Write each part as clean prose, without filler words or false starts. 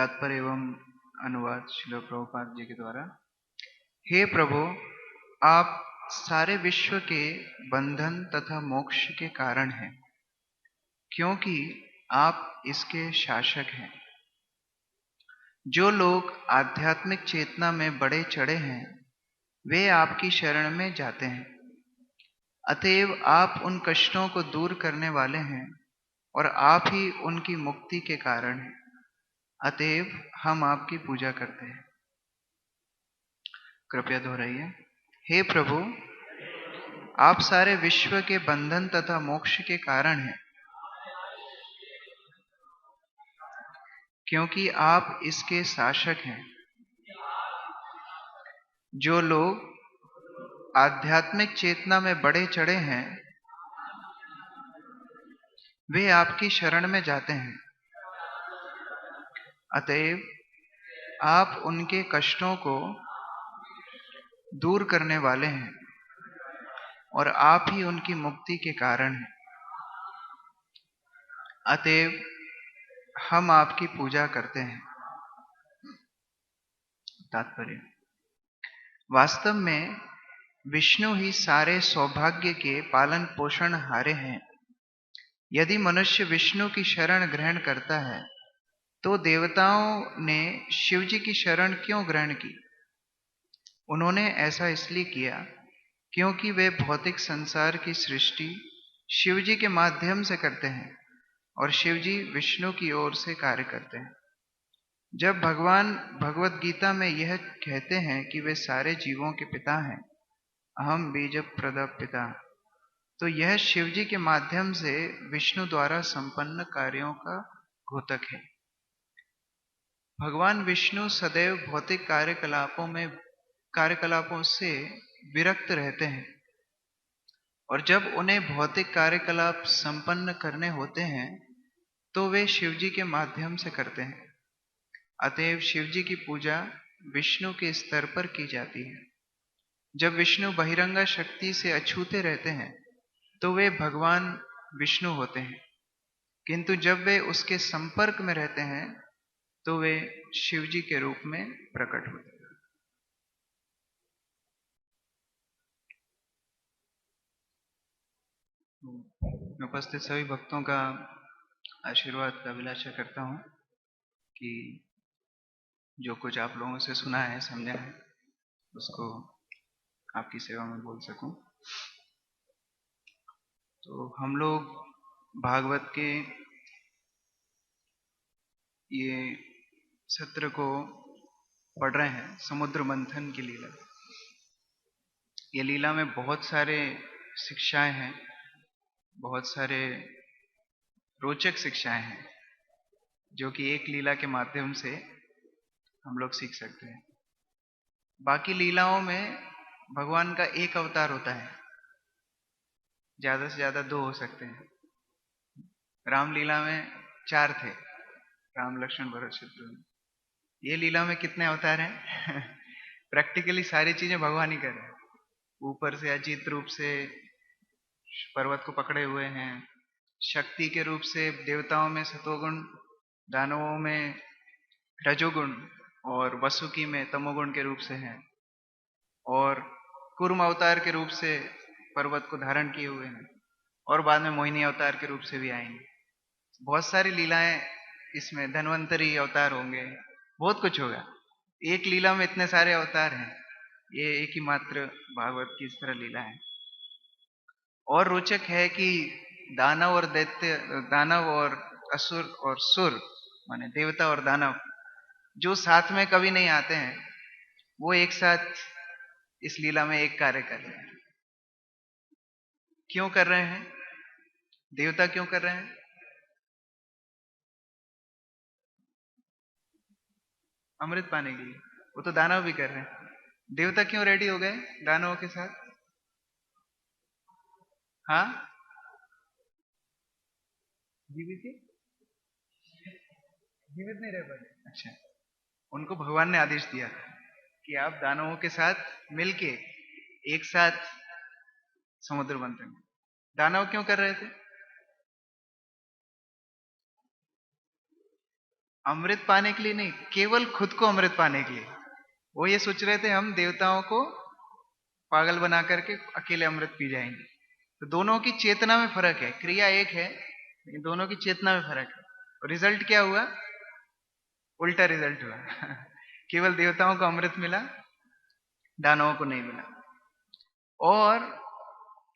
तात्पर्य एवं अनुवाद श्रील प्रभुपाद जी के द्वारा। हे प्रभु, आप सारे विश्व के बंधन तथा मोक्ष के कारण हैं, क्योंकि आप इसके शासक हैं। जो लोग आध्यात्मिक चेतना में बढ़े चढ़े हैं, वे आपकी शरण में जाते हैं। अतएव आप उन कष्टों को दूर करने वाले हैं और आप ही उनकी मुक्ति के कारण हैं। अतएव हम आपकी पूजा करते हैं। कृपया दोहराइए। हे प्रभु, आप सारे विश्व के बंधन तथा मोक्ष के कारण हैं, क्योंकि आप इसके शासक हैं। जो लोग आध्यात्मिक चेतना में बढ़े चढ़े हैं, वे आपकी शरण में जाते हैं। अतएव आप उनके कष्टों को दूर करने वाले हैं और आप ही उनकी मुक्ति के कारण हैं। अतएव हम आपकी पूजा करते हैं। तात्पर्य: वास्तव में विष्णु ही सारे सौभाग्य के पालन पोषण हारे हैं। यदि मनुष्य विष्णु की शरण ग्रहण करता है, तो देवताओं ने शिव जी की शरण क्यों ग्रहण की? उन्होंने ऐसा इसलिए किया क्योंकि वे भौतिक संसार की सृष्टि शिव जी के माध्यम से करते हैं और शिव जी विष्णु की ओर से कार्य करते हैं। जब भगवान भगवत गीता में यह कहते हैं कि वे सारे जीवों के पिता हैं, अहम बीज प्रद पिता, तो यह शिव जी के माध्यम से विष्णु द्वारा संपन्न कार्यों का घोतक है। भगवान विष्णु सदैव भौतिक कार्यकलापों से विरक्त रहते हैं, और जब उन्हें भौतिक कार्यकलाप संपन्न करने होते हैं तो वे शिव जी के माध्यम से करते हैं। अतएव शिव जी की पूजा विष्णु के स्तर पर की जाती है। जब विष्णु बहिरंगा शक्ति से अछूते रहते हैं तो वे भगवान विष्णु होते हैं, किंतु जब वे उसके संपर्क में रहते हैं तो वे शिव जी के रूप में प्रकट होते हैं। मैं उपस्थित सभी भक्तों का आशीर्वाद का अभिलाषा करता हूँ कि जो कुछ आप लोगों से सुना है, समझा है, उसको आपकी सेवा में बोल सकूं। तो हम लोग भागवत के ये सत्र को पढ़ रहे हैं, समुद्र मंथन की लीला। ये लीला में बहुत सारे शिक्षाएं हैं, बहुत सारे रोचक शिक्षाएं हैं, जो कि एक लीला के माध्यम से हम लोग सीख सकते हैं। बाकी लीलाओं में भगवान का एक अवतार होता है, ज्यादा से ज्यादा 2 हो सकते हैं। रामलीला में 4 थे, राम लक्ष्मण भरत शत्रुघ्न। ये लीला में कितने अवतार हैं? प्रैक्टिकली सारी चीजें भगवान ही कर रहे हैं। ऊपर से अजीत रूप से पर्वत को पकड़े हुए हैं, शक्ति के रूप से देवताओं में सतोगुण, दानवों में रजोगुण और वसुकी में तमोगुण के रूप से हैं, और कूर्म अवतार के रूप से पर्वत को धारण किए हुए हैं, और बाद में मोहिनी अवतार के रूप से भी आएंगे। बहुत सारी लीलाएं इसमें, धन्वंतरी अवतार होंगे, बहुत कुछ होगा। एक लीला में इतने सारे अवतार हैं, ये एक ही मात्र भागवत की इस तरह लीला है। और रोचक है कि दानव और दैत्य, दानव और असुर और सुर, माने देवता और दानव, जो साथ में कभी नहीं आते हैं, वो एक साथ इस लीला में एक कार्य कर रहे हैं। क्यों कर रहे हैं? देवता क्यों कर रहे हैं? अमृत पाने के लिए। वो तो दानव भी कर रहे हैं। देवता क्यों रेडी हो गए दानवों के साथ? हाँ, जीवित नहीं रह पाए। अच्छा, उनको भगवान ने आदेश दिया था कि आप दानवों के साथ मिलके एक साथ समुद्र मंथन। दानव क्यों कर रहे थे? अमृत पाने के लिए नहीं, केवल खुद को अमृत पाने के लिए। वो ये सोच रहे थे हम देवताओं को पागल बना करके अकेले अमृत पी जाएंगे। तो दोनों की चेतना में फर्क है, क्रिया एक है लेकिन दोनों की चेतना में फर्क है। और रिजल्ट क्या हुआ? उल्टा रिजल्ट हुआ। केवल देवताओं को अमृत मिला, दानवों को नहीं मिला। और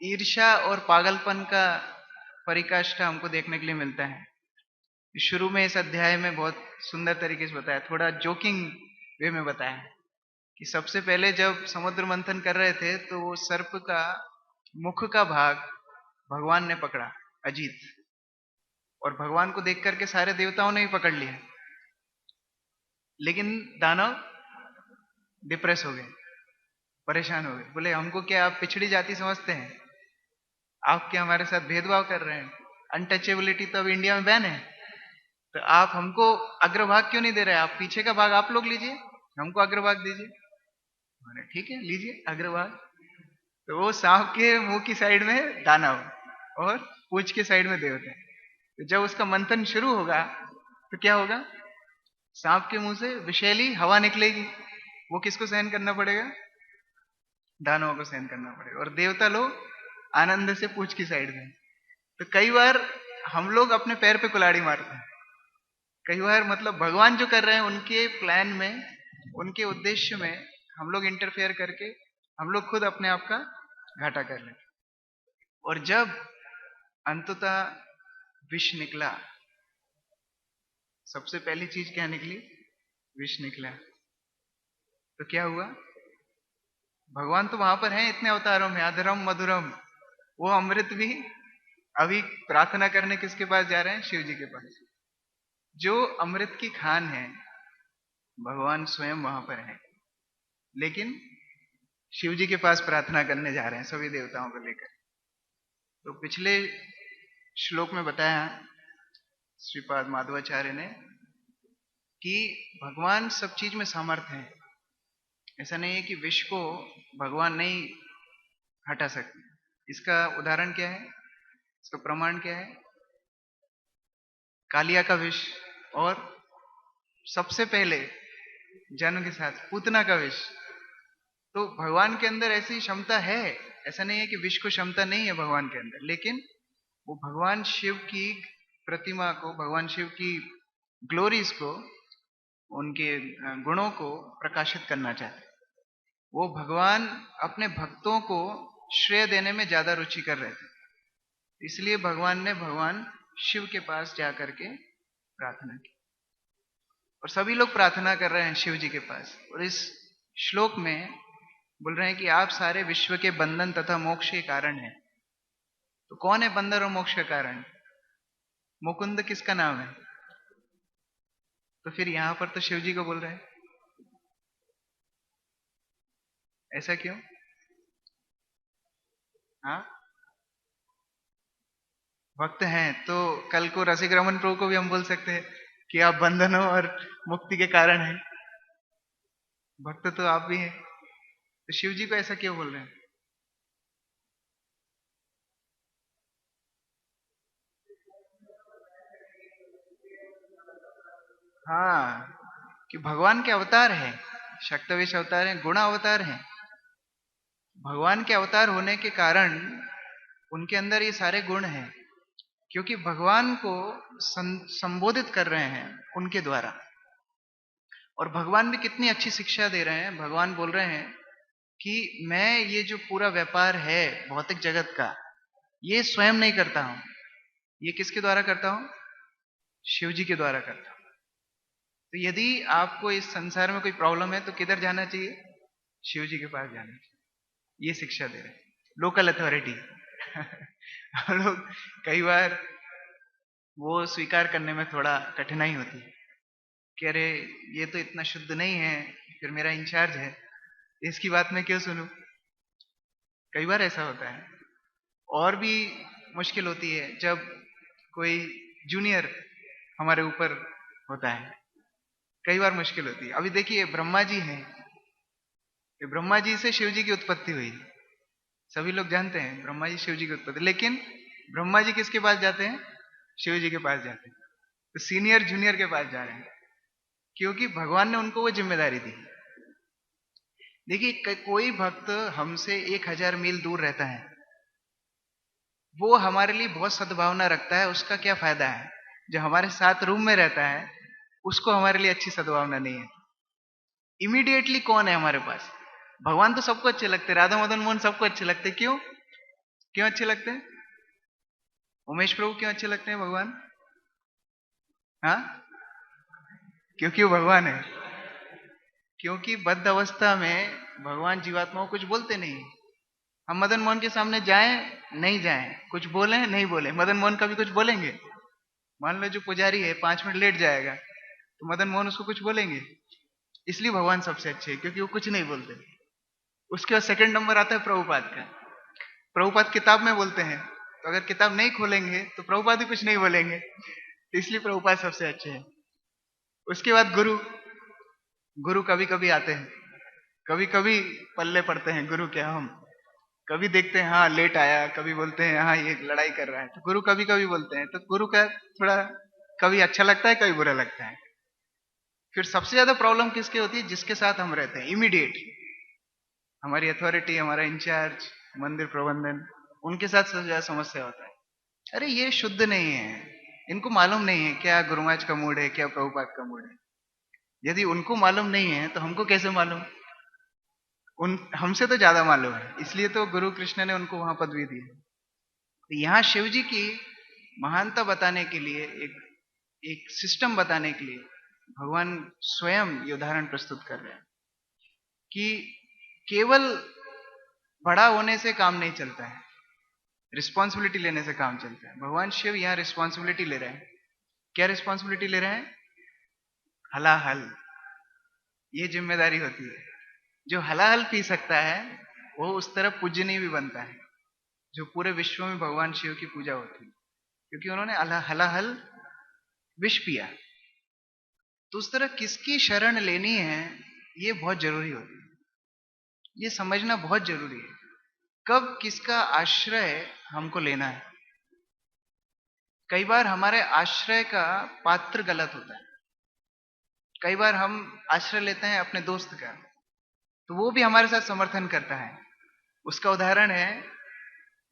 ईर्ष्या और पागलपन का परिकाष्ठा हमको देखने के लिए मिलता है। शुरू में इस अध्याय में बहुत सुंदर तरीके से बताया, थोड़ा जोकिंग वे में बताया कि सबसे पहले जब समुद्र मंथन कर रहे थे तो वो सर्प का मुख का भाग भगवान ने पकड़ा, अजीत। और भगवान को देख करके सारे देवताओं ने भी पकड़ लिया, लेकिन दानव डिप्रेस हो गए, परेशान हो गए। बोले हमको क्या आप पिछड़ी जाति समझते हैं? आप क्या हमारे साथ भेदभाव कर रहे हैं? अनटचेबिलिटी तो अब इंडिया में बैन है, तो आप हमको अग्रभाग क्यों नहीं दे रहे? आप पीछे का भाग आप लोग लीजिए, हमको अग्रभाग दीजिए। मैंने ठीक है लीजिए अग्रभाग। तो वो सांप के मुंह की साइड में दानव और पूंछ के साइड में देवता। तो जब उसका मंथन शुरू होगा तो क्या होगा? सांप के मुंह से विषैली हवा निकलेगी। वो किसको सहन करना पड़ेगा? दानवों को सहन करना पड़ेगा। और देवता लोग आनंद से पूंछ की साइड में। तो कई बार हम लोग अपने पैर पे कुल्हाड़ी मारते हैं। कई बार मतलब भगवान जो कर रहे हैं उनके प्लान में, उनके उद्देश्य में हम लोग इंटरफेयर करके हम लोग खुद अपने आप का घाटा कर लेते। और जब अंततः विष निकला, सबसे पहली चीज क्या निकली? विष निकला। तो क्या हुआ? भगवान तो वहां पर हैं इतने अवतारों में, अधरम मधुरम। वो अमृत भी अभी प्रार्थना करने किसके पास जा रहे हैं? शिव जी के पास। जो अमृत की खान है भगवान स्वयं वहां पर है, लेकिन शिव जी के पास प्रार्थना करने जा रहे हैं सभी देवताओं को लेकर। तो पिछले श्लोक में बताया श्रीपाद माधवाचार्य ने कि भगवान सब चीज में सामर्थ्य है। ऐसा नहीं है कि विष को भगवान नहीं हटा सकते। इसका उदाहरण क्या है? इसका प्रमाण क्या है? कालिया का विष, और सबसे पहले जन्म के साथ पूतना का विष। तो भगवान के अंदर ऐसी क्षमता है। ऐसा नहीं है कि विष को क्षमता नहीं है भगवान के अंदर, लेकिन वो भगवान शिव की प्रतिमा को, भगवान शिव की ग्लोरीज को, उनके गुणों को प्रकाशित करना चाहते। वो भगवान अपने भक्तों को श्रेय देने में ज्यादा रुचि कर रहे थे, इसलिए भगवान ने भगवान शिव के पास जाकर के प्रार्थना की। और सभी लोग प्रार्थना कर रहे हैं शिव जी के पास। और इस श्लोक में बोल रहे हैं कि आप सारे विश्व के बंधन तथा मोक्ष के कारण हैं। तो कौन है बंधन और मोक्ष का कारण? मुकुंद किसका नाम है? तो फिर यहां पर तो शिव जी को बोल रहे हैं। ऐसा क्यों? हाँ, भक्त हैं तो कल को रसिक रमन प्रभु को भी हम बोल सकते हैं कि आप बंधनों और मुक्ति के कारण हैं। भक्त तो आप भी हैं, तो शिव जी को ऐसा क्यों बोल रहे हैं? हाँ, कि भगवान के अवतार है, शक्तवेश अवतार है, गुण अवतार है। भगवान के अवतार होने के कारण उनके अंदर ये सारे गुण हैं, क्योंकि भगवान को संबोधित कर रहे हैं उनके द्वारा। और भगवान भी कितनी अच्छी शिक्षा दे रहे हैं। भगवान बोल रहे हैं कि मैं ये जो पूरा व्यापार है भौतिक जगत का, ये स्वयं नहीं करता हूं। ये किसके द्वारा करता हूं? शिव जी के द्वारा करता हूं। तो यदि आपको इस संसार में कोई प्रॉब्लम है तो किधर जाना चाहिए? शिव जी के पास जाना चाहिए। ये शिक्षा दे रहे हैं लोकल अथॉरिटी। हम लोग कई बार वो स्वीकार करने में थोड़ा कठिनाई होती है कि अरे ये तो इतना शुद्ध नहीं है, फिर मेरा इंचार्ज है, इसकी बात मैं क्यों सुनूं? कई बार ऐसा होता है। और भी मुश्किल होती है जब कोई जूनियर हमारे ऊपर होता है। कई बार मुश्किल होती है। अभी देखिए ब्रह्मा जी हैं, ये ब्रह्मा जी से शिव जी की उत्पत्ति हुई। सभी लोग जानते हैं ब्रह्मा जी शिव जी की उत्पत्ति, लेकिन ब्रह्मा जी किसके पास जाते हैं? शिव जी के पास जाते हैं। तो सीनियर जूनियर के पास जा रहे हैं। क्योंकि भगवान ने उनको वो जिम्मेदारी दी। देखिए, कोई भक्त हमसे 1000 मील दूर रहता है, वो हमारे लिए बहुत सद्भावना रखता है, उसका क्या फायदा है? जो हमारे साथ रूम में रहता है, उसको हमारे लिए अच्छी सद्भावना नहीं है। इमीडिएटली कौन है हमारे पास? भगवान तो सबको अच्छे लगते हैं, राधा मदन मोहन सबको अच्छे लगते हैं। क्यों? क्यों अच्छे लगते हैं? उमेश प्रभु क्यों अच्छे लगते हैं भगवान? हाँ, क्योंकि वो भगवान है। क्योंकि बद्ध अवस्था में भगवान जीवात्माओं को कुछ बोलते नहीं। हम मदन मोहन के सामने जाएं नहीं जाएं, कुछ बोले नहीं बोले, मदन मोहन कभी कुछ बोलेंगे? मान लो जो पुजारी है 5 मिनट लेट जाएगा, तो मदन मोहन उसको कुछ बोलेंगे? इसलिए भगवान सबसे अच्छे है, क्योंकि वो कुछ नहीं बोलते। उसके बाद सेकंड नंबर आता है प्रभुपाद का। प्रभुपाद किताब में बोलते हैं, तो अगर किताब नहीं खोलेंगे तो प्रभुपाद भी कुछ नहीं बोलेंगे, तो इसलिए प्रभुपाद सबसे अच्छे हैं। उसके बाद गुरु। गुरु कभी कभी आते हैं, कभी कभी पल्ले पड़ते हैं गुरु के हम। कभी देखते हैं हाँ लेट आया, कभी बोलते हैं हाँ ये लड़ाई कर रहा है, तो गुरु कभी कभी बोलते हैं। तो गुरु का थोड़ा कभी अच्छा लगता है, कभी बुरा लगता है। फिर सबसे ज्यादा प्रॉब्लम किसके होती है? जिसके साथ हम रहते हैं इमीडिएट, हमारी अथॉरिटी, हमारा इंचार्ज, मंदिर प्रबंधन, उनके साथ सबसे ज्यादा समस्या होता है। अरे ये शुद्ध नहीं है, इनको मालूम नहीं है क्या गुरु महाराज का मूड है, क्या प्रभुपाद का मूड है। यदि उनको मालूम नहीं है तो हमको कैसे मालूम? उन हमसे तो ज्यादा मालूम है, इसलिए तो गुरु कृष्ण ने उनको वहां पदवी दी है। तो यहाँ शिव जी की महानता बताने के लिए, एक एक सिस्टम बताने के लिए भगवान स्वयं ये उदाहरण प्रस्तुत कर रहे हैं कि केवल बड़ा होने से काम नहीं चलता है, रिस्पॉन्सिबिलिटी लेने से काम चलता है। भगवान शिव यहाँ रिस्पॉन्सिबिलिटी ले रहे हैं। क्या रिस्पॉन्सिबिलिटी ले रहे हैं? हलाहल, ये जिम्मेदारी होती है। जो हलाहल पी सकता है वो उस तरह पूजनीय भी बनता है, जो पूरे विश्व में भगवान शिव की पूजा होती है, क्योंकि उन्होंने हलाहल विष पिया। तो उस तरह किसकी शरण लेनी है ये बहुत जरूरी होती है, ये समझना बहुत जरूरी है। कब किसका आश्रय हमको लेना है। कई बार हमारे आश्रय का पात्र गलत होता है। कई बार हम आश्रय लेते हैं अपने दोस्त का, तो वो भी हमारे साथ समर्थन करता है। उसका उदाहरण है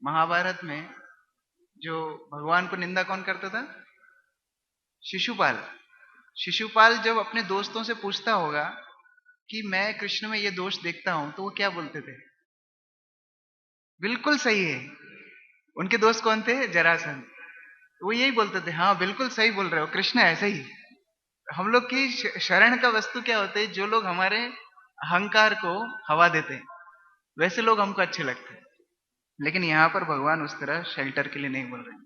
महाभारत में, जो भगवान को निंदा कौन करता था? शिशुपाल। शिशुपाल जब अपने दोस्तों से पूछता होगा कि मैं कृष्ण में ये दोष देखता हूं, तो वो क्या बोलते थे? बिल्कुल सही है। उनके दोस्त कौन थे? जरासंध। वो यही बोलते थे, हाँ बिल्कुल सही बोल रहे हो, कृष्ण ऐसे ही। हम लोग की शरण का वस्तु क्या होते हैं? जो लोग हमारे अहंकार को हवा देते हैं, वैसे लोग हमको अच्छे लगते हैं। लेकिन यहाँ पर भगवान उस तरह शेल्टर के लिए नहीं बोल रहे हैं।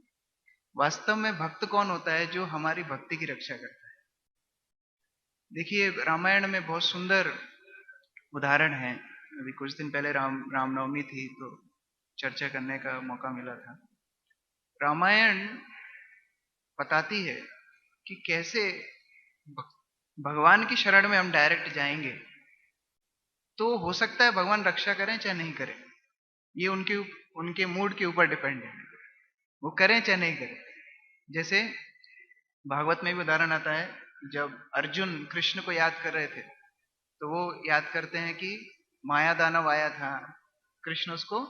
वास्तव में भक्त कौन होता है? जो हमारी भक्ति की रक्षा करता है। देखिए, रामायण में बहुत सुंदर उदाहरण है। अभी कुछ दिन पहले रामनवमी थी, तो चर्चा करने का मौका मिला था। रामायण बताती है कि कैसे भगवान की शरण में हम डायरेक्ट जाएंगे तो हो सकता है भगवान रक्षा करें चाहे नहीं करें। ये उनके उनके मूड के ऊपर डिपेंड है, वो करें चाहे नहीं करें। जैसे भागवत में भी उदाहरण आता है, जब अर्जुन कृष्ण को याद कर रहे थे, तो वो याद करते हैं कि माया दानव आया था, कृष्ण उसको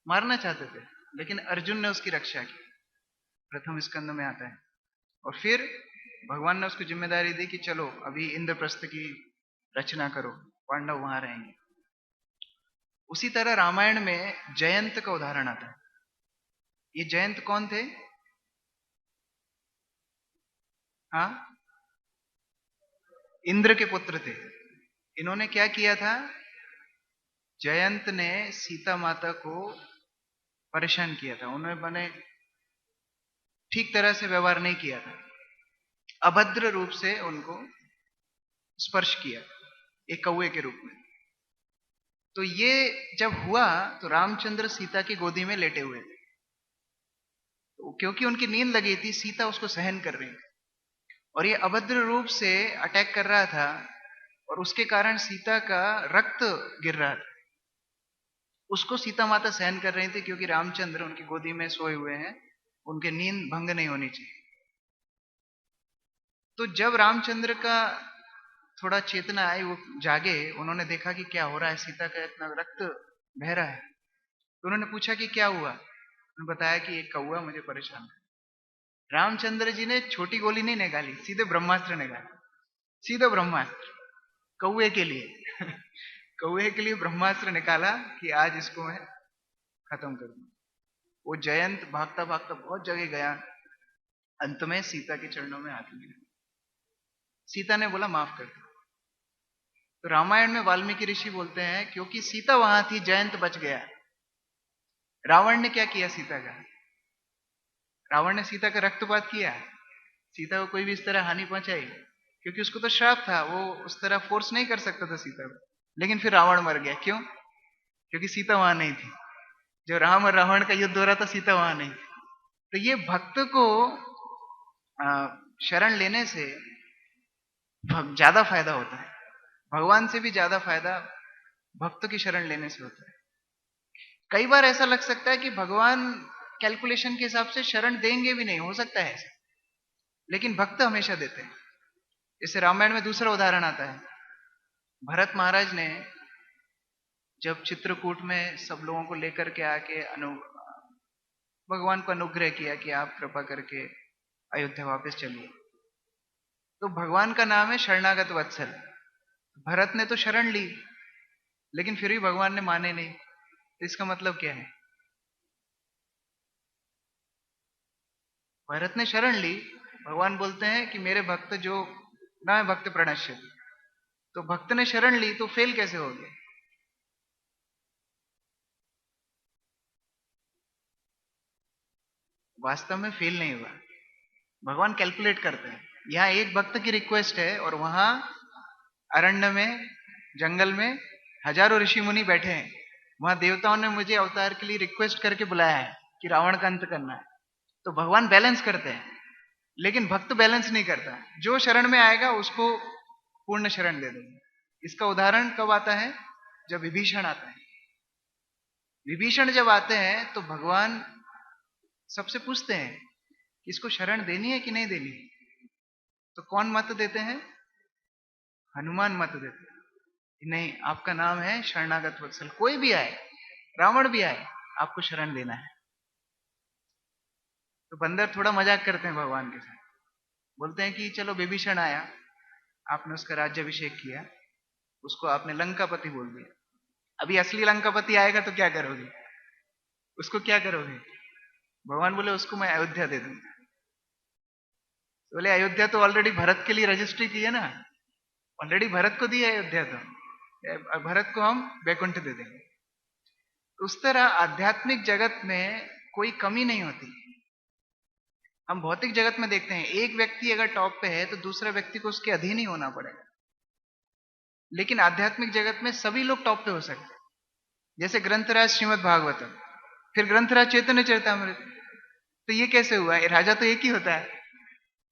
मारना चाहते थे, लेकिन अर्जुन ने उसकी रक्षा की। प्रथम स्कंद में आता है। और फिर भगवान ने उसको जिम्मेदारी दी कि चलो अभी इंद्रप्रस्थ की रचना करो, पांडव वहां रहेंगे। उसी तरह रामायण में जयंत का उदाहरण आता है। ये जयंत कौन थे? हाँ, इंद्र के पुत्र थे। इन्होंने क्या किया था? जयंत ने सीता माता को परेशान किया था। उन्होंने बने ठीक तरह से व्यवहार नहीं किया था, अभद्र रूप से उनको स्पर्श किया एक कौए के रूप में। तो ये जब हुआ तो रामचंद्र सीता की गोदी में लेटे हुए थे, तो क्योंकि उनकी नींद लगी थी, सीता उसको सहन कर रही थी, और ये अभद्र रूप से अटैक कर रहा था, और उसके कारण सीता का रक्त गिर रहा था। उसको सीता माता सहन कर रही थी, क्योंकि रामचंद्र उनकी गोदी में सोए हुए हैं, उनके नींद भंग नहीं होनी चाहिए। तो जब रामचंद्र का थोड़ा चेतना आई, वो जागे, उन्होंने देखा कि क्या हो रहा है, सीता का इतना रक्त बह रहा है। तो उन्होंने पूछा कि क्या हुआ। उन्होंने बताया कि एक कौवा मुझे परेशान है। रामचंद्र जी ने छोटी गोली नहीं निकाली, सीधे ब्रह्मास्त्र निकाला, सीधा ब्रह्मास्त्र कौवे के लिए। कौवे के लिए ब्रह्मास्त्र निकाला कि आज इसको मैं खत्म कर दूं। वो जयंत भागता भागता बहुत जगह गया, अंत में सीता के चरणों में हाथ गिरा। सीता ने बोला माफ कर दो। तो रामायण में वाल्मीकि ऋषि बोलते हैं क्योंकि सीता वहां थी, जयंत बच गया। रावण ने क्या किया सीता का? रावण ने सीता का रक्तपात किया, सीता को कोई भी इस तरह हानि पहुंचाई? क्योंकि उसको तो श्राप था, वो उस तरह फोर्स नहीं कर सकता था सीता को। लेकिन फिर रावण मर गया, क्यों? क्योंकि सीता वहां नहीं थी। जो राम और रावण का युद्ध हो रहा था, सीता वहां नहीं थी। तो ये भक्त को शरण लेने से ज्यादा फायदा होता है, भगवान से भी ज्यादा फायदा भक्त की शरण लेने से होता है। कई बार ऐसा लग सकता है कि भगवान कैलकुलेशन के हिसाब से शरण देंगे भी नहीं, हो सकता है ऐसा, लेकिन भक्त हमेशा देते हैं। जैसे रामायण में दूसरा उदाहरण आता है, भरत महाराज ने जब चित्रकूट में सब लोगों को लेकर के आके भगवान को अनुग्रह किया कि आप कृपा करके अयोध्या वापस चलिए, तो भगवान का नाम है शरणागत वत्सल। भरत ने तो शरण ली, लेकिन फिर भी भगवान ने माने नहीं। तो इसका मतलब क्या है? भरत ने शरण ली, भगवान बोलते हैं कि मेरे भक्त जो ना भक्त प्रणश्य, तो भक्त ने शरण ली तो फेल कैसे हो गए? वास्तव में फेल नहीं हुआ, भगवान कैलकुलेट करते हैं। यहाँ एक भक्त की रिक्वेस्ट है और वहां अरण्य में, जंगल में हजारों ऋषि मुनि बैठे हैं, वहां देवताओं ने मुझे अवतार के लिए रिक्वेस्ट करके बुलाया है कि रावण का अंत करना है। तो भगवान बैलेंस करते हैं, लेकिन भक्त बैलेंस नहीं करता। जो शरण में आएगा उसको पूर्ण शरण दे देंगे। इसका उदाहरण कब आता है? जब विभीषण आता है। विभीषण जब आते हैं तो भगवान सबसे पूछते हैं कि इसको शरण देनी है कि नहीं देनी है। तो कौन मत देते हैं? हनुमान मत देते हैं, नहीं आपका नाम है शरणागत वत्सल, कोई भी आए, रावण भी आए, आपको शरण देना है। तो बंदर थोड़ा मजाक करते हैं भगवान के साथ, बोलते हैं कि चलो विभीषण आया, आपने उसका राज्याभिषेक किया, उसको आपने लंकापति बोल दिया, अभी असली लंकापति आएगा तो क्या करोगे? उसको क्या करोगे? भगवान बोले उसको मैं अयोध्या दे दूंगा। बोले अयोध्या तो ऑलरेडी भरत के लिए रजिस्ट्री की है ना, ऑलरेडी भरत को दी है अयोध्या, तो भरत को हम वैकुंठ दे देंगे। उस तरह आध्यात्मिक जगत में कोई कमी नहीं होती। हम भौतिक जगत में देखते हैं एक व्यक्ति अगर टॉप पे है तो दूसरे व्यक्ति को उसके अधीन ही होना पड़ेगा, लेकिन आध्यात्मिक जगत में सभी लोग टॉप पे हो सकते हैं। जैसे ग्रंथराज श्रीमद् भागवतम, फिर ग्रंथराज चैतन्य चरितमृत, तो ये कैसे हुआ? राजा तो एक ही होता है,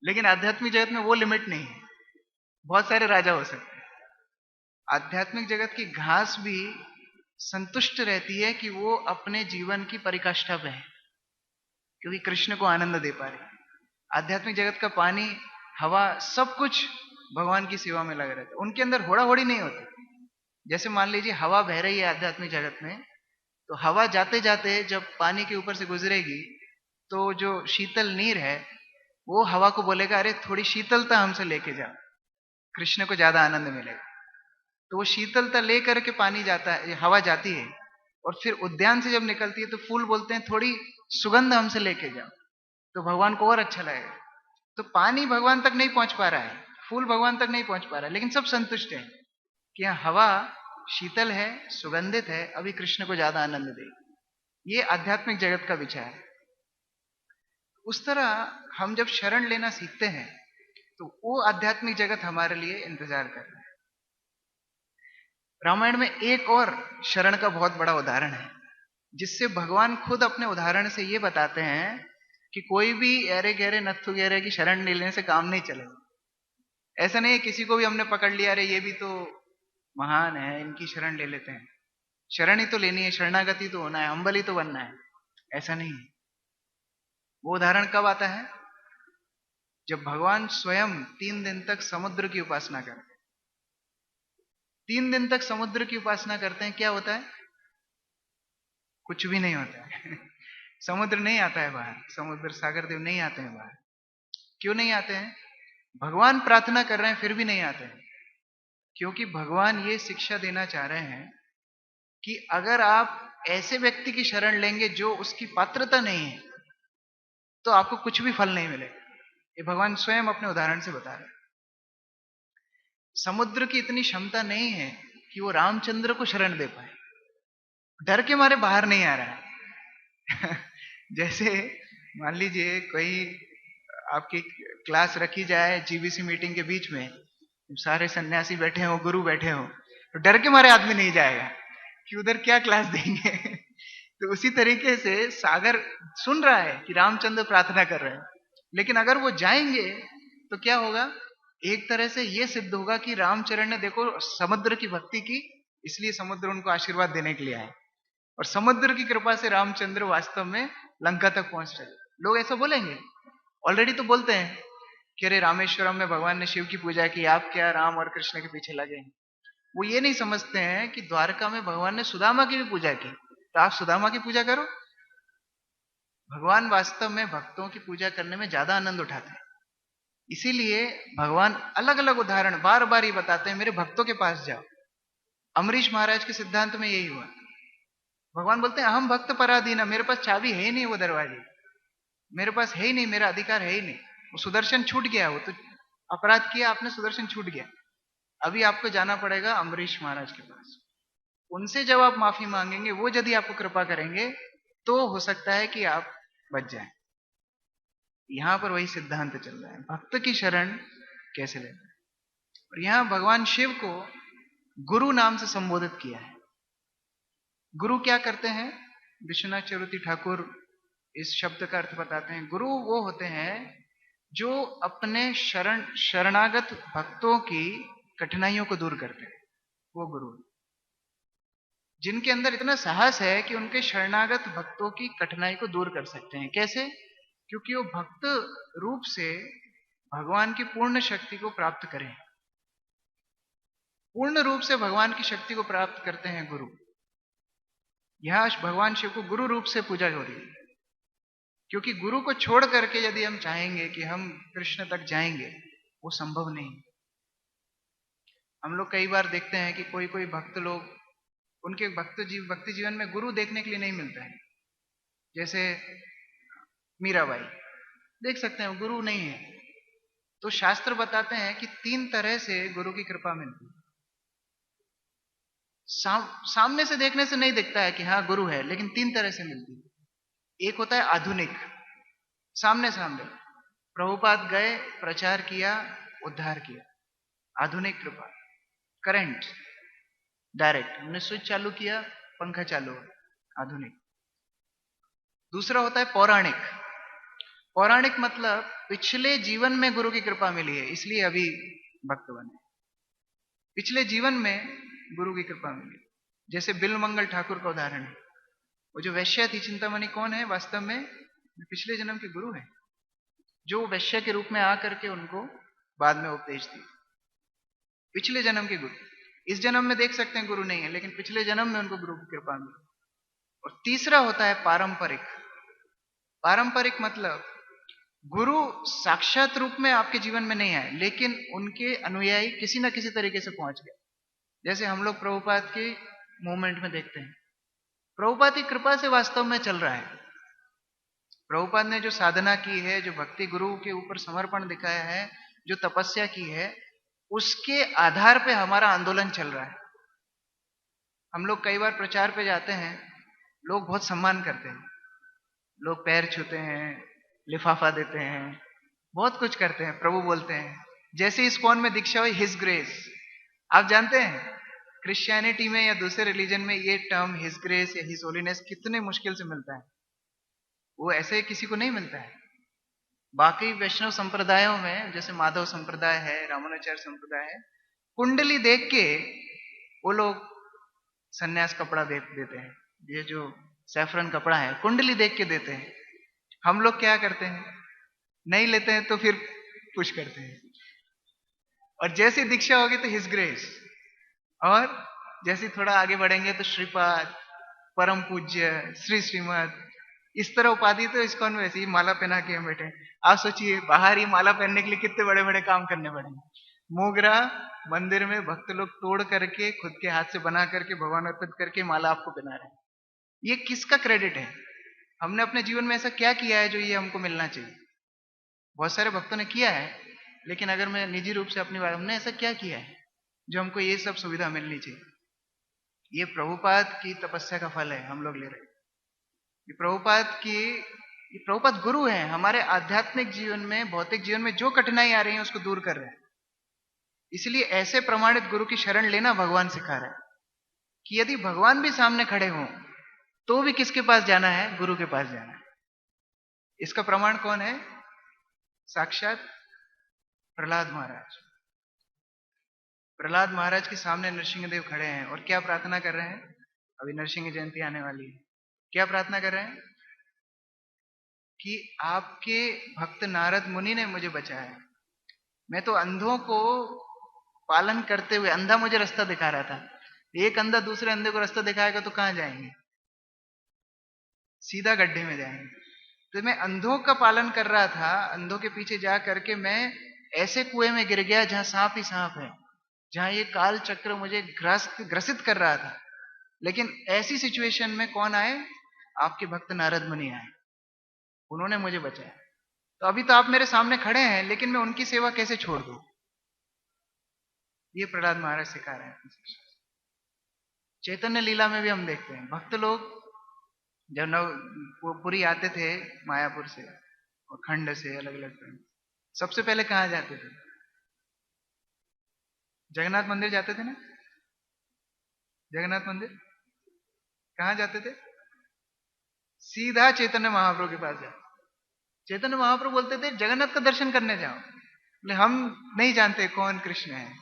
लेकिन आध्यात्मिक जगत में वो लिमिट नहीं है, बहुत सारे राजा हो सकते हैं। आध्यात्मिक जगत की घास भी संतुष्ट रहती है कि वो अपने जीवन की परिकाष्ठा पे है, क्योंकि कृष्ण को आनंद दे पा रही। आध्यात्मिक जगत का पानी, हवा, सब कुछ भगवान की सेवा में लगा रहता है, उनके अंदर होड़ा होड़ी नहीं होती। जैसे मान लीजिए हवा बह रही है आध्यात्मिक जगत में, तो हवा जाते जाते जब पानी के ऊपर से गुजरेगी तो जो शीतल नीर है वो हवा को बोलेगा अरे थोड़ी शीतलता हमसे लेके जाओ, कृष्ण को ज्यादा आनंद मिलेगा। तो वो शीतलता लेकर के पानी जाता है, हवा जाती है, और फिर उद्यान से जब निकलती है तो फूल बोलते हैं थोड़ी सुगंध हमसे लेके जाओ, तो भगवान को और अच्छा लगेगा। तो पानी भगवान तक नहीं पहुंच पा रहा है, फूल भगवान तक नहीं पहुंच पा रहा है, लेकिन सब संतुष्ट है कि हवा शीतल है, सुगंधित है, अभी कृष्ण को ज्यादा आनंद देगी। ये आध्यात्मिक जगत का विचार है। उस तरह हम जब शरण लेना सीखते हैं तो वो आध्यात्मिक जगत हमारे लिए इंतजार कर रहा है। रामायण में एक और शरण का बहुत बड़ा उदाहरण है, जिससे भगवान खुद अपने उदाहरण से ये बताते हैं कि कोई भी अरे गहरे नत्थु गहरे की शरण लेने से काम नहीं चलेगा। ऐसा नहीं है किसी को भी हमने पकड़ लिया अरे ये भी तो महान है, इनकी शरण ले लेते हैं। शरण ही तो लेनी है, शरणागति तो होना है, हम्बल ही तो बनना है, ऐसा नहीं है। वो उदाहरण कब आता है? जब भगवान स्वयं 3 दिन तक समुद्र की उपासना करते, 3 दिन तक समुद्र की उपासना करते हैं, क्या होता है? कुछ भी नहीं होता है। समुद्र नहीं आता है बाहर, समुद्र सागर देव नहीं आते हैं बाहर। क्यों नहीं आते हैं? भगवान प्रार्थना कर रहे हैं फिर भी नहीं आते हैं, क्योंकि भगवान ये शिक्षा देना चाह रहे हैं कि अगर आप ऐसे व्यक्ति की शरण लेंगे जो उसकी पात्रता नहीं है, तो आपको कुछ भी फल नहीं मिलेगा। ये भगवान स्वयं अपने उदाहरण से बता रहे हैं। समुद्र की इतनी क्षमता नहीं है कि वो रामचंद्र को शरण दे पाए, डर के मारे बाहर नहीं आ रहा है। जैसे मान लीजिए कोई आपकी क्लास रखी जाए जीबीसी मीटिंग के बीच में, सारे सन्यासी बैठे हो, गुरु बैठे हो, तो डर के मारे आदमी नहीं जाएगा कि उधर क्या क्लास देंगे। तो उसी तरीके से सागर सुन रहा है कि रामचंद्र प्रार्थना कर रहे हैं, लेकिन अगर वो जाएंगे तो क्या होगा? एक तरह से ये सिद्ध होगा कि रामचरण ने देखो समुद्र की भक्ति की, इसलिए समुद्र उनको आशीर्वाद देने के लिए आए, और समुद्र की कृपा से रामचंद्र वास्तव में लंका तक पहुंच चले। लोग ऐसा बोलेंगे, ऑलरेडी तो बोलते हैं कि अरे रामेश्वरम में भगवान ने शिव की पूजा की, आप क्या राम और कृष्ण के पीछे लगे हैं। वो ये नहीं समझते हैं कि द्वारका में भगवान ने सुदामा की भी पूजा की, तो आप सुदामा की पूजा करो। भगवान वास्तव में भक्तों की पूजा करने में ज्यादा आनंद उठाते हैं, इसीलिए भगवान अलग अलग उदाहरण बार बार ही बताते हैं, मेरे भक्तों के पास जाओ। अमरीश महाराज के सिद्धांत में यही हुआ। भगवान बोलते हैं अहम भक्त पराधीन, मेरे पास चाबी है ही नहीं वो दरवाजे, मेरे पास है ही नहीं, मेरा अधिकार है ही नहीं। वो सुदर्शन छूट गया, वो तो अपराध किया आपने, सुदर्शन छूट गया। अभी आपको जाना पड़ेगा अमरीश महाराज के पास, उनसे जब आप माफी मांगेंगे, वो यदि आपको कृपा करेंगे तो हो सकता है कि आप बच जाएं। यहां पर वही सिद्धांत चल रहा है, भक्त की शरण कैसे लेना है। और यहां भगवान शिव को गुरु नाम से संबोधित किया है। गुरु क्या करते हैं? विश्वनाथ चरुति ठाकुर इस शब्द का अर्थ बताते हैं। गुरु वो होते हैं जो अपने शरणागत भक्तों की कठिनाइयों को दूर करते हैं, वो गुरु। जिनके अंदर इतना साहस है कि उनके शरणागत भक्तों की कठिनाई को दूर कर सकते हैं। कैसे? क्योंकि वो भक्त रूप से भगवान की पूर्ण शक्ति को प्राप्त करें, पूर्ण रूप से भगवान की शक्ति को प्राप्त करते हैं गुरु। यहां भगवान शिव को गुरु रूप से पूजा हो रही है, क्योंकि गुरु को छोड़ करके यदि हम चाहेंगे कि हम कृष्ण तक जाएंगे, वो संभव नहीं। हम लोग कई बार देखते हैं कि कोई कोई भक्त लोग, उनके भक्ति जीवन में गुरु देखने के लिए नहीं मिलता है। जैसे मीराबाई, देख सकते हैं गुरु नहीं है। तो शास्त्र बताते हैं कि 3 तरह से गुरु की कृपा मिलती है। सामने से देखने से नहीं दिखता है कि हाँ गुरु है, लेकिन 3 तरह से मिलती है। एक होता है आधुनिक, सामने सामने प्रभुपाद गए, प्रचार किया, उद्धार किया, आधुनिक कृपा। करंट डायरेक्ट, हमने स्विच चालू किया, पंखा चालू हो, आधुनिक। दूसरा होता है पौराणिक। पौराणिक मतलब पिछले जीवन में गुरु की कृपा मिली है, इसलिए अभी भक्त बने। पिछले जीवन में गुरु की कृपा मिली, जैसे बिल्वमंगल ठाकुर का उदाहरण है। वो जो वैश्या थी चिंतामणि, कौन है वास्तव में? पिछले जन्म के गुरु है, जो वैश्या के रूप में आकर के उनको बाद में उपदेश दी। पिछले जन्म के गुरु। इस जन्म में देख सकते हैं गुरु नहीं है, लेकिन पिछले जन्म में उनको गुरु की कृपा मिली। और तीसरा होता है पारंपरिक। पारंपरिक मतलब गुरु साक्षात रूप में आपके जीवन में नहीं आए, लेकिन उनके अनुयायी किसी ना किसी तरीके से पहुंच गए। जैसे हम लोग प्रभुपाद के मूवमेंट में देखते हैं, प्रभुपाद की कृपा से वास्तव में चल रहा है। प्रभुपाद ने जो साधना की है, जो भक्ति गुरु के ऊपर समर्पण दिखाया है, जो तपस्या की है, उसके आधार पे हमारा आंदोलन चल रहा है। हम लोग कई बार प्रचार पे जाते हैं, लोग बहुत सम्मान करते हैं, लोग पैर छूते हैं, लिफाफा देते हैं, बहुत कुछ करते हैं, प्रभु बोलते हैं। जैसे इस कौन में दीक्षा हुई, हिज ग्रेस। आप जानते हैं क्रिश्चियनिटी में या दूसरे रिलीजन में ये टर्म हिज ग्रेस या हिज होलीनेस कितने मुश्किल से मिलता है। वो ऐसे किसी को नहीं मिलता है। बाकी वैष्णव संप्रदायों में, जैसे माधव संप्रदाय है, रामानुचार्य संप्रदाय है, कुंडली देख के वो लोग सन्यास कपड़ा देते हैं। ये जो सैफरन कपड़ा है, कुंडली देख के देते हैं। हम लोग क्या करते हैं, नहीं लेते हैं तो फिर पुश करते हैं, और जैसे दीक्षा होगी तो हिज ग्रेस। और जैसे थोड़ा आगे बढ़ेंगे तो श्रीपाद, परम पूज्य, श्री श्रीमद, इस तरह उपाधि तो इस्कॉन में वैसे ही माला पहना के हम बैठे। आप सोचिए बाहर ही माला पहनने के लिए कितने बड़े बड़े काम करने पड़ेंगे। मोगरा मंदिर में भक्त लोग तोड़ करके खुद के हाथ से बना करके भगवान अर्पित करके माला आपको पहना रहे हैं। ये किसका क्रेडिट है? हमने अपने जीवन में ऐसा क्या किया है जो ये हमको मिलना चाहिए? बहुत सारे भक्तों ने किया है, लेकिन अगर मैं निजी रूप से अपनी बात, हमने ऐसा क्या किया है जो हमको ये सब सुविधा मिलनी चाहिए? ये प्रभुपाद की तपस्या का फल है हम लोग ले रहे हैं। ये प्रभुपाद गुरु हैं। हमारे आध्यात्मिक जीवन में, भौतिक जीवन में जो कठिनाई आ रही है उसको दूर कर रहे हैं। इसलिए ऐसे प्रमाणित गुरु की शरण लेना भगवान सिखा रहे हैं कि यदि भगवान भी सामने खड़े हों तो भी किसके पास जाना है? गुरु के पास जाना है। इसका प्रमाण कौन है? साक्षात प्रहलाद महाराज। प्रहलाद महाराज के सामने नरसिंहदेव खड़े हैं और क्या प्रार्थना कर रहे हैं? अभी नरसिंह जयंती आने वाली है। क्या प्रार्थना कर रहे हैं? कि आपके भक्त नारद मुनि ने मुझे बचाया। मैं तो अंधों को पालन करते हुए, अंधा मुझे रास्ता दिखा रहा था, एक अंधा दूसरे अंधे को रास्ता दिखाएगा तो कहां जाएंगे? सीधा गड्ढे में जाएंगे। तो मैं अंधों का पालन कर रहा था, अंधों के पीछे जा करके मैं ऐसे कुएं में गिर गया जहां सांप ही सांप है, जहां ये काल चक्र मुझे ग्रसित कर रहा था। लेकिन ऐसी सिचुएशन में कौन आए? आपके भक्त नारद मुनि आए, उन्होंने मुझे बचाया। तो अभी तो आप मेरे सामने खड़े हैं, लेकिन मैं उनकी सेवा कैसे छोड़ दूं? ये प्रहलाद महाराज सिखा रहे हैं। चैतन्य लीला में भी हम देखते हैं भक्त लोग जब पुरी आते थे मायापुर से और खंड से अलग अलग, सबसे पहले कहां जाते थे? जगन्नाथ मंदिर जाते थे ना? जगन्नाथ मंदिर कहां जाते थे? सीधा चैतन्य महाप्रभु के पास जाते। चैतन्य महाप्रभु बोलते थे जगन्नाथ का दर्शन करने जाओ। बोले हम नहीं जानते कौन कृष्ण है।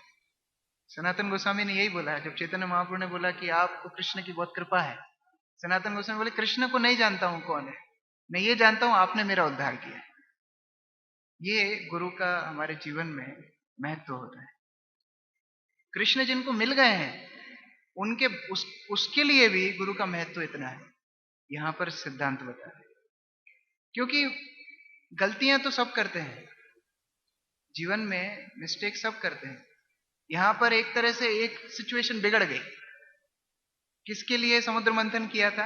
सनातन गोस्वामी ने यही बोला जब चैतन्य महाप्रभु ने बोला कि आपको कृष्ण की बहुत कृपा है। सनातन गोस्वामी बोले कृष्ण को नहीं जानता हूं कौन है, मैं ये जानता हूं आपने मेरा उद्धार किया। ये गुरु का हमारे जीवन में महत्व होता है। कृष्ण जिनको मिल गए हैं उनके उसके लिए भी गुरु का महत्व इतना है। यहां पर सिद्धांत बता रहे, क्योंकि गलतियां तो सब करते हैं जीवन में, मिस्टेक सब करते हैं। यहां पर एक तरह से एक सिचुएशन बिगड़ गई। किसके लिए समुद्र मंथन किया था?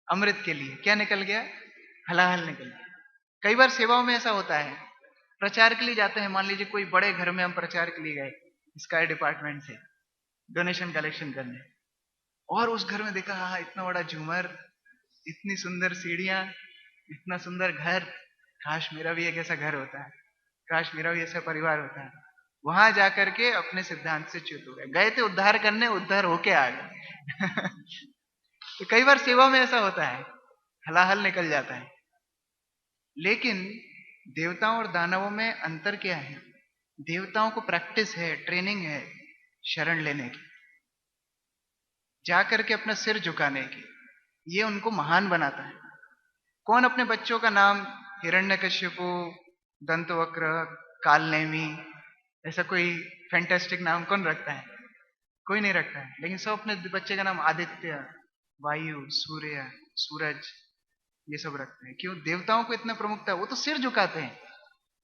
अमृत के लिए। क्या निकल गया? हलाहल निकल गया। कई बार सेवाओं में ऐसा होता है, प्रचार के लिए जाते हैं, मान लीजिए कोई बड़े घर में हम प्रचार के लिए गए स्काई डिपार्टमेंट से डोनेशन कलेक्शन करने, और उस घर में देखा हाँ इतना बड़ा झूमर, इतनी सुंदर सीढ़ियां, इतना सुंदर घर, काश मेरा भी एक ऐसा घर होता है, काश मेरा भी ऐसा परिवार होता है। वहां जाकर के अपने सिद्धांत से च्युत हो गए। गए थे उद्धार करने, उद्धार होके आ गए। तो कई बार सेवा में ऐसा होता है, हलाहल निकल जाता है। लेकिन देवताओं और दानवों में अंतर क्या है? देवताओं को प्रैक्टिस है, ट्रेनिंग है शरण लेने की, जाकर के अपना सिर झुकाने की। ये उनको महान बनाता है। कौन अपने बच्चों का नाम हिरण्यकश्यपु, दंतवक्र, कालनेमी, ऐसा कोई फैंटास्टिक नाम कौन रखता है? कोई नहीं रखता है। लेकिन सब अपने बच्चे का नाम आदित्य, वायु, सूर्य, सूरज, ये सब रखते हैं। क्यों? देवताओं को इतना प्रमुखता है, वो तो सिर झुकाते हैं।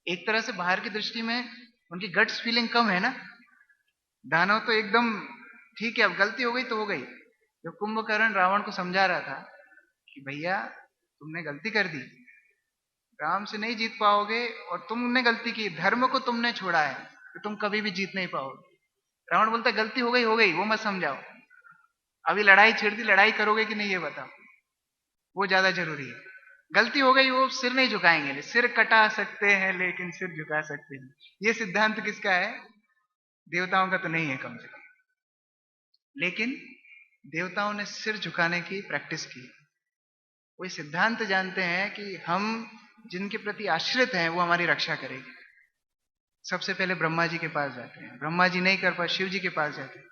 एक तरह से बाहर की दृष्टि में उनकी गट्स फीलिंग कम है ना। दानव तो एकदम ठीक है, अब गलती हो गई तो हो गई। जब कुंभकर्ण रावण को समझा रहा था कि भैया तुमने गलती कर दी, राम से नहीं जीत पाओगे, और तुमने गलती की, धर्म को तुमने छोड़ा है, तो तुम कभी भी जीत नहीं पाओगे। रावण बोलता गलती हो गई, वो मत समझाओ, अभी लड़ाई छेड़ दी, लड़ाई करोगे कि नहीं ये बताओ, वो ज्यादा जरूरी है। गलती हो गई, वो सिर नहीं झुकाएंगे। सिर कटा सकते हैं लेकिन सिर झुका सकते हैं। ये सिद्धांत किसका है? देवताओं का तो नहीं है कम से कम। लेकिन देवताओं ने सिर झुकाने की प्रैक्टिस की। वो सिद्धांत जानते हैं कि हम जिनके प्रति आश्रित हैं वो हमारी रक्षा करेगी। सबसे पहले ब्रह्मा जी के पास जाते हैं, ब्रह्मा जी नहीं कर पाते, शिव जी के पास जाते हैं,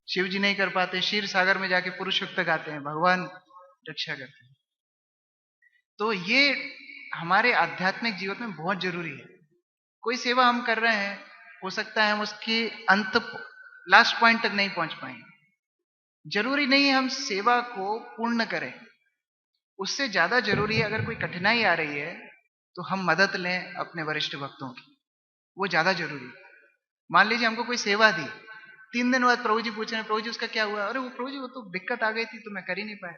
शिव जी नहीं कर पाते, क्षीर सागर में जाके पुरुषोक्त गाते हैं, भगवान रक्षा करते हैं। तो ये हमारे आध्यात्मिक जीवन में बहुत जरूरी है। कोई सेवा हम कर रहे हैं, हो सकता है हम उसकी अंत लास्ट पॉइंट तक नहीं पहुंच पाएंगे। जरूरी नहीं हम सेवा को पूर्ण करें, उससे ज्यादा जरूरी है अगर कोई कठिनाई आ रही है तो हम मदद लें अपने वरिष्ठ भक्तों की, वो ज्यादा जरूरी है। मान लीजिए हमको कोई सेवा दी, 3 दिन बाद प्रभु जी पूछ रहे हैं प्रभु जी उसका क्या हुआ, अरे वो प्रभु जी वो तो दिक्कत आ गई थी तो मैं कर ही नहीं पाया।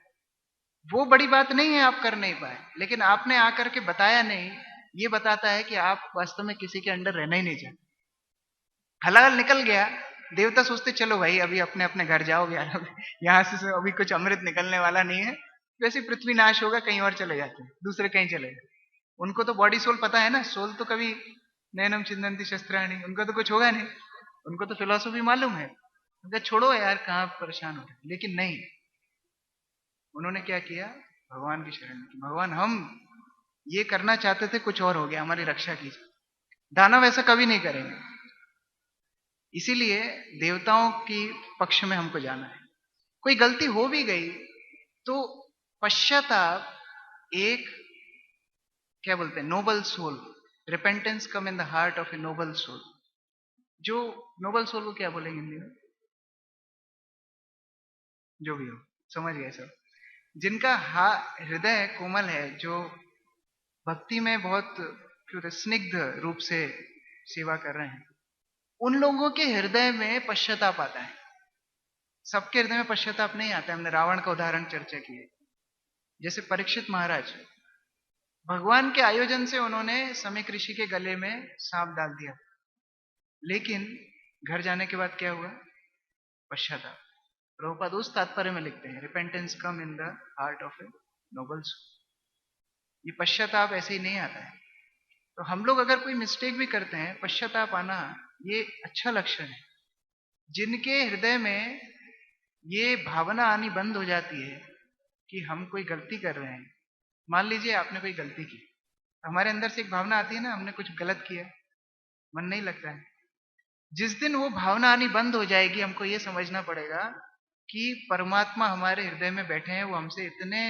वो बड़ी बात नहीं है आप कर नहीं पाए, लेकिन आपने आकर के बताया नहीं, ये बताता है कि आप वास्तव में किसी के अंडर रहना ही नहीं चाहते। हलाल निकल गया, देवता सोचते चलो भाई अभी अपने अपने घर जाओ यार, यहाँ से अभी कुछ अमृत निकलने वाला नहीं है, वैसे पृथ्वी नाश होगा, कहीं और चले जाते हैं, दूसरे कहीं चले जाते। उनको तो बॉडी सोल पता है ना, सोल तो कभी नैनम चिंदंती शस्त्राणी, उनको तो कुछ होगा नहीं, उनको तो फिलॉसफी मालूम है, उनका छोड़ो यार कहाँ परेशान हो रहे। लेकिन नहीं, उन्होंने क्या किया, भगवान की शरण की, भगवान हम ये करना चाहते थे कुछ और हो गया, हमारी रक्षा कीजिए। दानव ऐसा कभी नहीं करेंगे, इसीलिए देवताओं की पक्ष में हमको जाना है। कोई गलती हो भी गई तो पश्चाताप एक, क्या बोलते हैं, noble soul, repentance come in the heart of a noble soul. जो नोबल सोल को क्या बोलेंगे हिंदी में, जो भी हो समझ गए सब, जिनका हृदय कोमल है, जो भक्ति में बहुत स्निग्ध रूप से सेवा कर रहे हैं, उन लोगों के हृदय में पश्चाताप आता है। सबके हृदय में पश्चाताप नहीं आता है। हमने रावण का उदाहरण चर्चा की है। जैसे परीक्षित महाराज, भगवान के आयोजन से उन्होंने समीक ऋषि के गले में सांप डाल दिया, लेकिन घर जाने के बाद क्या हुआ, पश्चाताप। प्रभुपाद उस तात्पर्य में लिखते हैं, repentance come in the heart of a noble soul. ये पश्चाताप ऐसे ही नहीं आता है। तो हम लोग अगर कोई मिस्टेक भी करते हैं, पश्चाताप आना ये अच्छा लक्षण है। जिनके हृदय में ये भावना आनी बंद हो जाती है कि हम कोई गलती कर रहे हैं, मान लीजिए आपने कोई गलती की, हमारे अंदर से एक भावना आती है ना, हमने कुछ गलत किया, मन नहीं लगता है। जिस दिन वो भावना आनी बंद हो जाएगी, हमको ये समझना पड़ेगा कि परमात्मा हमारे हृदय में बैठे हैं, वो हमसे इतने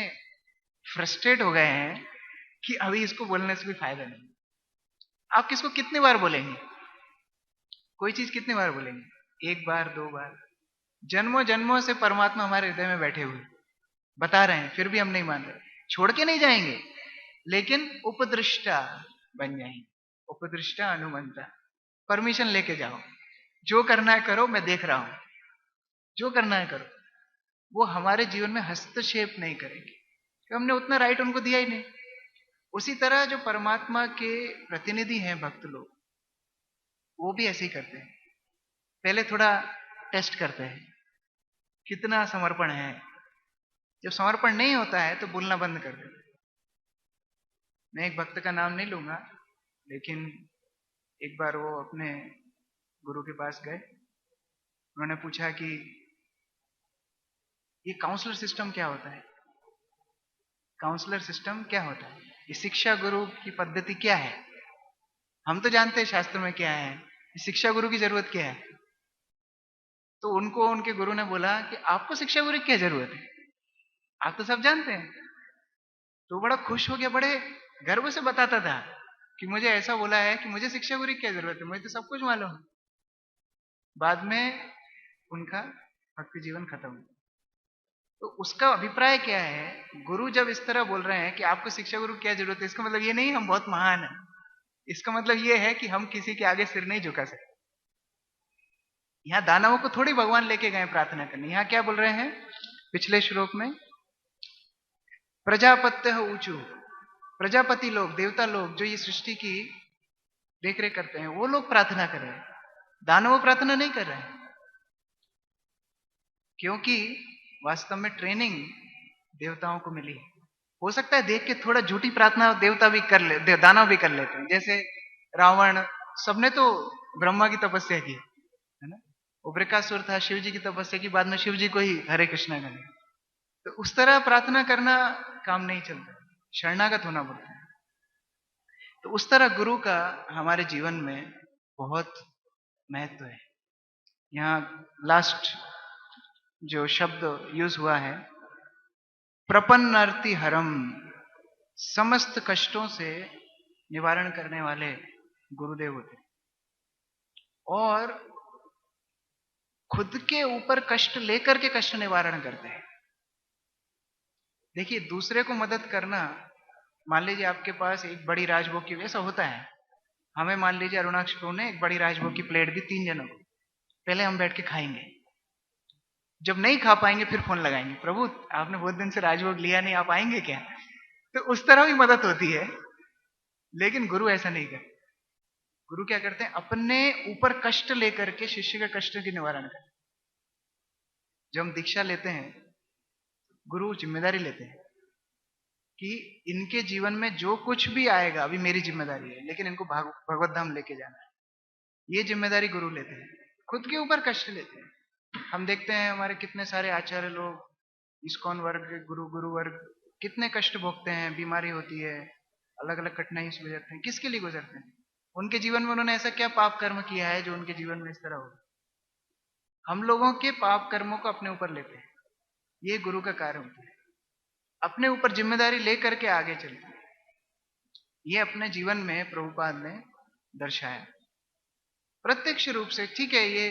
फ्रस्ट्रेट हो गए हैं कि अभी इसको बोलने से कोई फायदा नहीं। आप किसको कितनी बार बोलेंगे, कोई चीज कितनी बार बोलेंगे, एक बार दो बार। जन्मों जन्मों से परमात्मा हमारे हृदय में बैठे हुए बता रहे हैं, फिर भी हम नहीं मान रहे। छोड़ के नहीं जाएंगे, लेकिन उपदृष्टा बन जाएंगे, उपदृष्टा अनुमंता, परमिशन लेके जाओ, जो करना है करो, मैं देख रहा हूं, जो करना है करो। वो हमारे जीवन में हस्तक्षेप नहीं करेंगे, क्योंकि हमने उतना राइट उनको दिया ही नहीं। उसी तरह जो परमात्मा के प्रतिनिधि हैं भक्त लोग, वो भी ऐसे ही करते हैं। पहले थोड़ा टेस्ट करते हैं कितना समर्पण है। जब समर्पण नहीं होता है तो बोलना बंद कर देते। मैं एक भक्त का नाम नहीं लूंगा, लेकिन एक बार वो अपने गुरु के पास गए, उन्होंने पूछा कि ये काउंसलर सिस्टम क्या होता है, काउंसलर सिस्टम क्या होता है, ये शिक्षा गुरु की पद्धति क्या है। हम तो जानते हैं शास्त्र में क्या है, शिक्षा गुरु की जरूरत क्या है। तो उनको उनके गुरु ने बोला कि आपको शिक्षा गुरु की क्या जरूरत है, आप तो सब जानते हैं। तो बड़ा खुश हो गया, बड़े गर्व से बताता था कि मुझे ऐसा बोला है कि मुझे शिक्षा गुरु की क्या जरूरत है, मुझे तो सब कुछ मालूम है। बाद में उनका भक्ति जीवन खत्म हुआ। तो उसका अभिप्राय क्या है, गुरु जब इस तरह बोल रहे हैं कि आपको शिक्षा गुरु की क्या जरूरत है, इसका मतलब ये नहीं हम बहुत महान है, इसका मतलब ये है कि हम किसी के आगे सिर नहीं झुका सकते। यहाँ दानवों को थोड़ी भगवान लेके गए प्रार्थना करने। यहाँ क्या बोल रहे हैं पिछले श्लोक में, प्रजापत्य ऊंचू, प्रजापति लोग, देवता लोग जो ये सृष्टि की देखरेख करते हैं, वो लोग प्रार्थना कर रहे हैं, दानव प्रार्थना नहीं कर रहे हैं। क्योंकि वास्तव में ट्रेनिंग देवताओं को मिली है। हो सकता है देख के थोड़ा झूठी प्रार्थना देवता भी कर ले, दानव भी कर लेते हैं। जैसे रावण, सबने तो ब्रह्मा की तपस्या की है ना, उग्रकासुर था, शिव जी की तपस्या की, बाद में शिव जी को ही हरे कृष्णा करने। तो उस तरह प्रार्थना करना काम नहीं चलता, शरणागत होना पड़ता है। तो उस तरह गुरु का हमारे जीवन में बहुत महत्व है। यहाँ लास्ट जो शब्द यूज हुआ है, प्रपन्नर्ति हरम, समस्त कष्टों से निवारण करने वाले गुरुदेव होते। और खुद के ऊपर कष्ट लेकर के कष्ट निवारण करते हैं। देखिए, दूसरे को मदद करना, मान लीजिए आपके पास एक बड़ी राजभोग की, ऐसा होता है, हमें मान लीजिए अरुणाक्ष प्रभु ने एक बड़ी राजभोग की प्लेट दी 3 जनों को, पहले हम बैठ के खाएंगे, जब नहीं खा पाएंगे फिर फोन लगाएंगे, प्रभु आपने बहुत दिन से राजभोग लिया नहीं, आप आएंगे क्या? तो उस तरह भी मदद होती है। लेकिन गुरु ऐसा नहीं करते। गुरु क्या करते हैं? अपने ऊपर कष्ट लेकर के शिष्य के कष्ट की निवारण करते हैं। जब हम दीक्षा लेते हैं, गुरु जिम्मेदारी लेते हैं कि इनके जीवन में जो कुछ भी आएगा अभी मेरी जिम्मेदारी है, लेकिन इनको भगवत धाम लेके जाना है। ये जिम्मेदारी गुरु लेते हैं, खुद के ऊपर कष्ट लेते हैं। हम देखते हैं हमारे कितने सारे आचार्य लोग, इस्कॉन वर्ग, गुरु वर्ग, कितने कष्ट भोगते हैं, बीमारी होती है, अलग अलग कठिनाई से गुजरते हैं। किसके लिए गुजरते हैं? उनके जीवन में उन्होंने ऐसा क्या पाप कर्म किया है जो उनके जीवन में इस तरह हो? हम लोगों के पाप कर्मों को अपने ऊपर लेते हैं। ये गुरु का कार्य होता है, अपने ऊपर जिम्मेदारी लेकर के आगे चलते हैं। ये अपने जीवन में प्रभुपाद ने दर्शाया प्रत्यक्ष रूप से। ठीक है, ये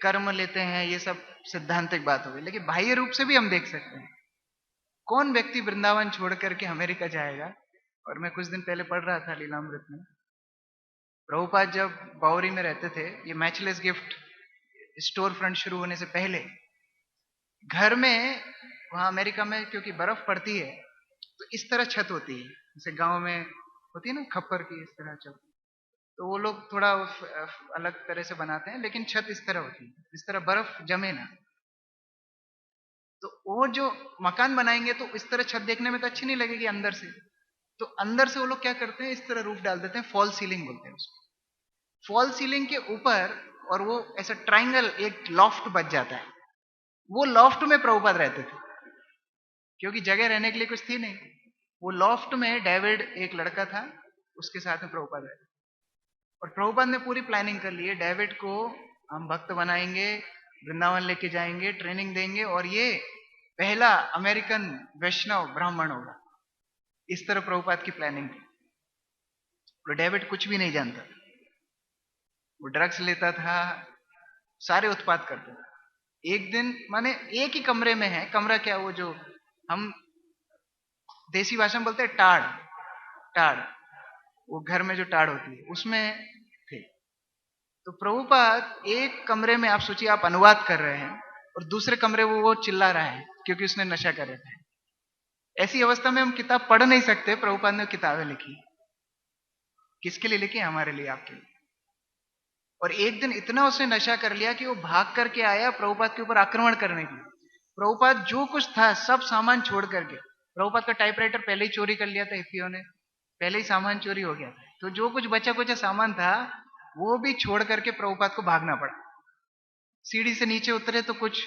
कर्म लेते हैं, ये सब सिद्धांतिक बात हो गई, लेकिन बाह्य रूप से भी हम देख सकते हैं। कौन व्यक्ति वृंदावन छोड़ करके अमेरिका जाएगा? और मैं कुछ दिन पहले पढ़ रहा था लीलामृत में, प्रभुपाद जब बावरी में रहते थे, ये मैचलेस गिफ्ट स्टोर फ्रंट शुरू होने से पहले, घर में वहां अमेरिका में क्योंकि बर्फ पड़ती है तो इस तरह छत होती है, जैसे गांव में होती है ना खप्पर की, इस तरह छत। तो वो लोग थोड़ा अलग तरह से बनाते हैं, लेकिन छत इस तरह होती है, इस तरह बर्फ जमे ना। तो वो जो मकान बनाएंगे तो इस तरह छत देखने में तो अच्छी नहीं लगेगी अंदर से, तो अंदर से वो लोग क्या करते हैं, इस तरह रूफ डाल देते हैं, फॉल सीलिंग बोलते हैं उसको। फॉल सीलिंग के ऊपर, और वो ऐसा ट्राइंगल एक लॉफ्ट बच जाता है। वो लॉफ्ट में प्रभुपाद रहते थे, क्योंकि जगह रहने के लिए कुछ थी नहीं। वो लॉफ्ट में डेविड एक लड़का था, उसके साथ में प्रभुपाद रहते। और प्रभुपाद ने पूरी प्लानिंग कर ली है, डेविड को हम भक्त बनाएंगे, वृंदावन लेके जाएंगे, ट्रेनिंग देंगे, और ये पहला अमेरिकन वैष्णव ब्राह्मण होगा। इस तरह प्रभुपाद की प्लानिंग थी। और डेविड कुछ भी नहीं जानता, वो ड्रग्स लेता था, सारे उत्पाद करता था। एक दिन, माने एक ही कमरे में है, कमरा क्या, वो जो हम देसी भाषा में बोलते हैं टाड़, टाड़, वो घर में जो टाड़ होती है उसमें थे। तो प्रभुपाद एक कमरे में, आप सोचिए आप अनुवाद कर रहे हैं और दूसरे कमरे वो चिल्ला रहा है क्योंकि उसने नशा कर रखा है। ऐसी अवस्था में हम किताब पढ़ नहीं सकते। प्रभुपाद ने किताबें लिखी, किसके लिए लिखी? हमारे लिए, आपके लिए। और एक दिन इतना उसने नशा कर लिया कि वो भाग करके आया प्रभुपाद के ऊपर आक्रमण करने के लिए। प्रभुपाद जो कुछ था सब सामान छोड़ करके, प्रभुपाद का टाइपराइटर पहले ही चोरी कर लिया था हिप्पियों ने, पहले ही सामान चोरी हो गया था, तो जो कुछ बचा कुचा सामान था वो भी छोड़ करके प्रभुपाद को भागना पड़ा। सीढ़ी से नीचे उतरे तो कुछ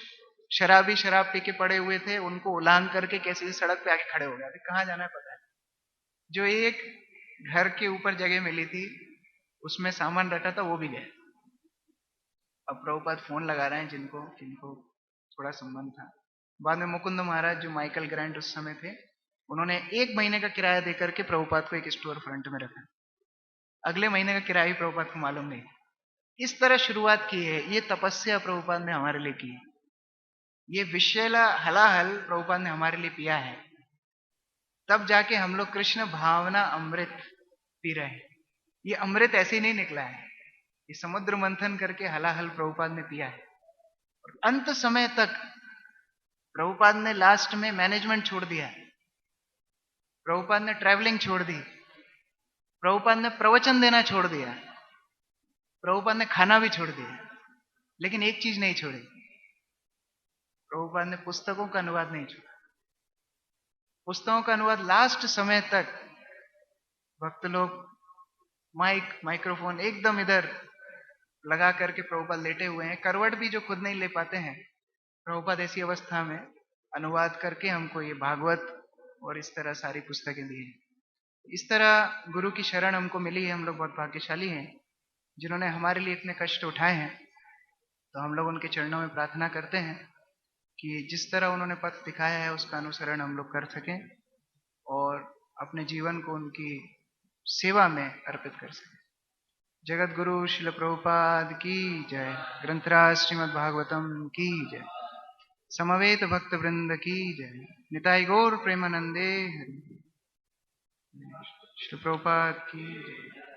शराबी शराब पी के पड़े हुए थे, उनको उलांग करके कैसे सड़क पे आके खड़े हो गए। कहाँ जाना है पता है। जो एक घर के ऊपर जगह मिली थी उसमें सामान रखा था, वो भी गया। अब प्रभुपाद फोन लगा रहे हैं जिनको जिनको थोड़ा संबंध था। बाद में मुकुंद महाराज, जो माइकल ग्रांट उस समय थे, उन्होंने 1 महीने का किराया देकर के प्रभुपाद को एक स्टोर फ्रंट में रखा। अगले महीने का किराया भी प्रभुपाद को मालूम नहीं। इस तरह शुरुआत की है। ये तपस्या प्रभुपाद ने हमारे लिए की है। ये विषैला हलाहल प्रभुपाद ने हमारे लिए पिया है, तब जाके हम लोग कृष्ण भावना अमृत पी रहे हैं। ये अमृत ऐसे ही नहीं निकला है, ये समुद्र मंथन करके हलाहल प्रभुपाद ने पिया है। और अंत समय तक प्रभुपाद ने लास्ट में मैनेजमेंट छोड़ दिया, प्रभुपाद ने ट्रैवलिंग छोड़ दी, प्रभुपाद ने प्रवचन देना छोड़ दिया, प्रभुपाद ने खाना भी छोड़ दिया, लेकिन एक चीज नहीं छोड़ी, प्रभुपाद ने पुस्तकों का अनुवाद नहीं छोड़ा। पुस्तकों का अनुवाद लास्ट समय तक भक्त लोग माइक्रोफोन एकदम इधर लगा करके प्रभुपाद लेटे हुए हैं, करवट भी जो खुद नहीं ले पाते हैं, प्रभुपाद ऐसी अवस्था में अनुवाद करके हमको ये भागवत और इस तरह सारी पुस्तकें दी हैं। इस तरह गुरु की शरण हमको मिली है। हम लोग बहुत भाग्यशाली हैं जिन्होंने हमारे लिए इतने कष्ट उठाए हैं। तो हम लोग उनके चरणों में प्रार्थना करते हैं कि जिस तरह उन्होंने पथ दिखाया है उसका अनुसरण हम लोग कर सकें और अपने जीवन को उनकी सेवा में अर्पित कर सकें। जगत गुरु शिल प्रभुपाद की जय। ग्रंथराज श्रीमद् भागवतम की जय। समवेत भक्त वृंद की जय। निताई गौर प्रेमानंदे हरि। शिल प्रभुपाद की जय।